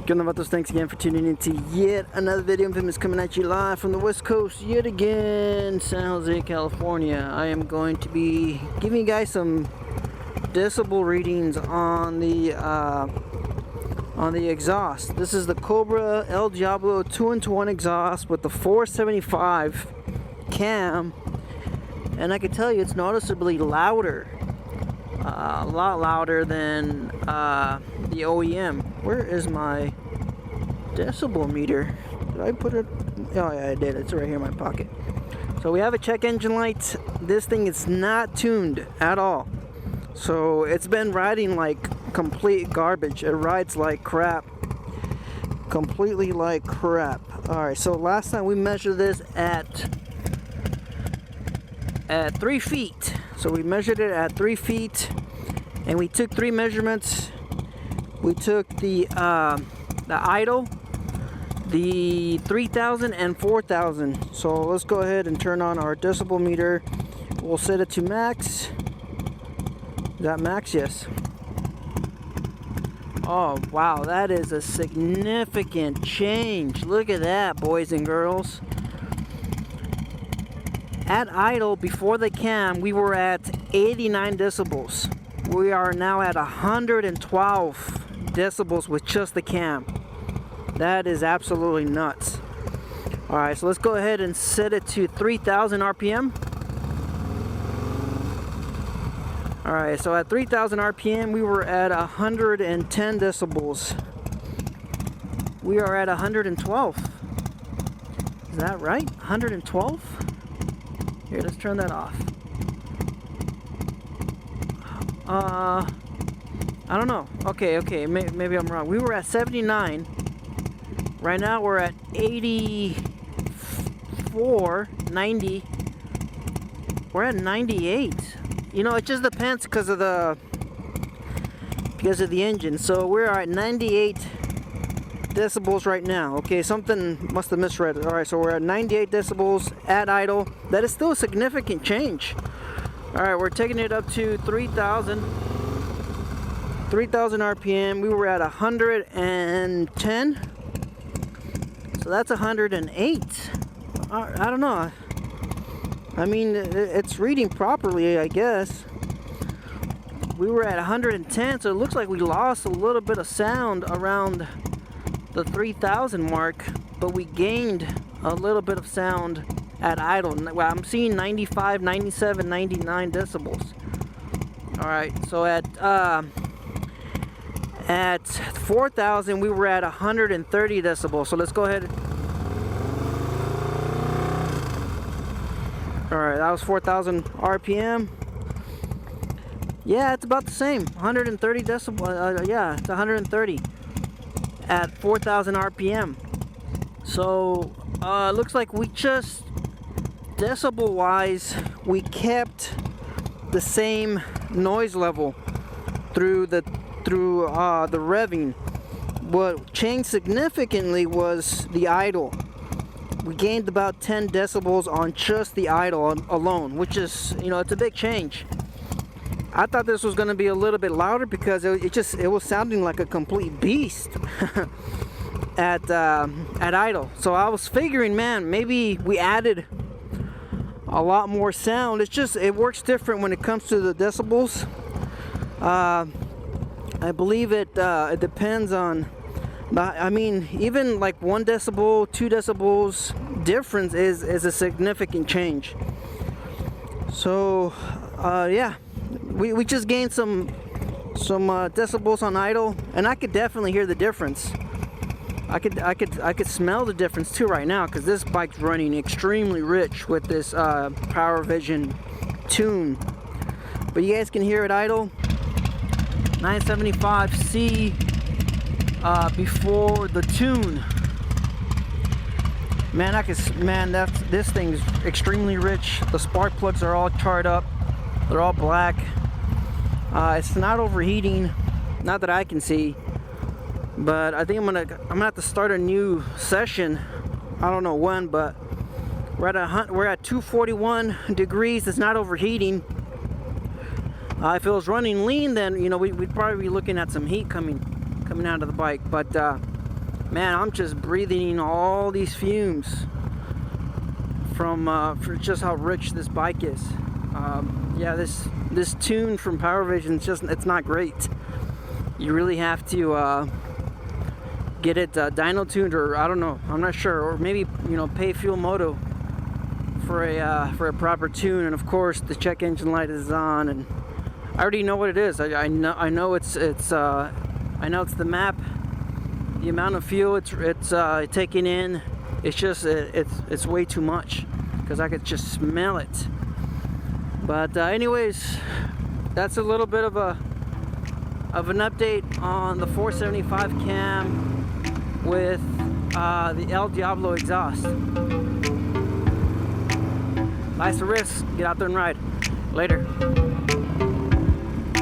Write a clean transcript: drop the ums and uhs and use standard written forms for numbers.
Thanks again for tuning in to yet another video. Memphis coming at you live from the West Coast yet again, San Jose, California. I am going to be giving you guys some decibel readings on the exhaust. This is the Cobra El Diablo 2-in-1 exhaust with the 475 cam, and I can tell you it's noticeably louder, a lot louder than the OEM. Where is my decibel meter? Did I put it? Oh yeah, I did. It's right here in my pocket. So we have a check engine light. This thing is not tuned at all. So it's been riding like complete garbage. It rides like crap. Completely like crap. Alright, so last time we measured this at 3 feet. So we measured it at 3 feet, and we took 3 measurements. We took the idle, the 3000 and 4000. So let's go ahead and turn on our decibel meter. We'll set it to max. Is that max? Yes. Oh wow, that is a significant change. Look at that, boys and girls. At idle, before the cam, we were at 89 decibels. We are now at 112 decibels with just the cam. That is absolutely nuts. Alright, so let's go ahead and set it to 3000 RPM. Alright, so at 3000 RPM we were at 110 decibels. We are at 112. Is that right? 112? Here, let's turn that off. I don't know. Okay, maybe I'm wrong. We were at 79. Right now we're at 84, 90. We're at 98. You know, it just depends because of the engine. So we're at 98 decibels right now. Okay, something must have misread it. All right, so we're at 98 decibels at idle. That is still a significant change. All right, we're taking it up to 3000 RPM. We were at 110. So that's 108. I don't know. I mean, it's reading properly, I guess. We were at 110, so it looks like we lost a little bit of sound around the 3000 mark, but we gained a little bit of sound at idle. Well, I'm seeing 95, 97, 99 decibels. Alright, so at 4000 we were at 130 decibels. So let's go ahead. Alright, that was 4000 RPM. Yeah, it's about the same. 130 decibels. Yeah, it's 130 at 4000 RPM. So looks like we just, decibel wise, we kept the same noise level through the revving. What changed significantly was the idle. We gained about 10 decibels on just the idle alone, which is, you know, it's a big change. I thought this was going to be a little bit louder because it was sounding like a complete beast at idle. So I was figuring, man, maybe we added a lot more sound. It's just, it works different when it comes to the decibels. I believe it depends on, I mean, even like 1 decibel, 2 decibels difference is a significant change. So yeah, we just gained some decibels on idle, and I could definitely hear the difference. I could smell the difference too right now, because this bike's running extremely rich with this Power Vision tune. But you guys can hear it idle. 975C before the tune. Man, this thing's extremely rich. The spark plugs are all charred up. They're all black. It's not overheating, not that I can see. But I think I'm gonna have to start a new session. I don't know when, but we're at 241 degrees. It's not overheating. If it was running lean, then, you know, we'd probably be looking at some heat coming out of the bike. But man, I'm just breathing in all these fumes from for just how rich this bike is. Yeah, this tune from PowerVision, it's not great. You really have to get it dyno tuned, or I don't know, I'm not sure, or maybe, you know, pay Fuel Moto for a proper tune. And of course the check engine light is on, and I already know what it is. I know it's the map, the amount of fuel it's taking in. It's just it's way too much, because I could just smell it. But anyways, that's a little bit of an update on the 475 cam with the El Diablo exhaust. Life's a risk. Get out there and ride. Later.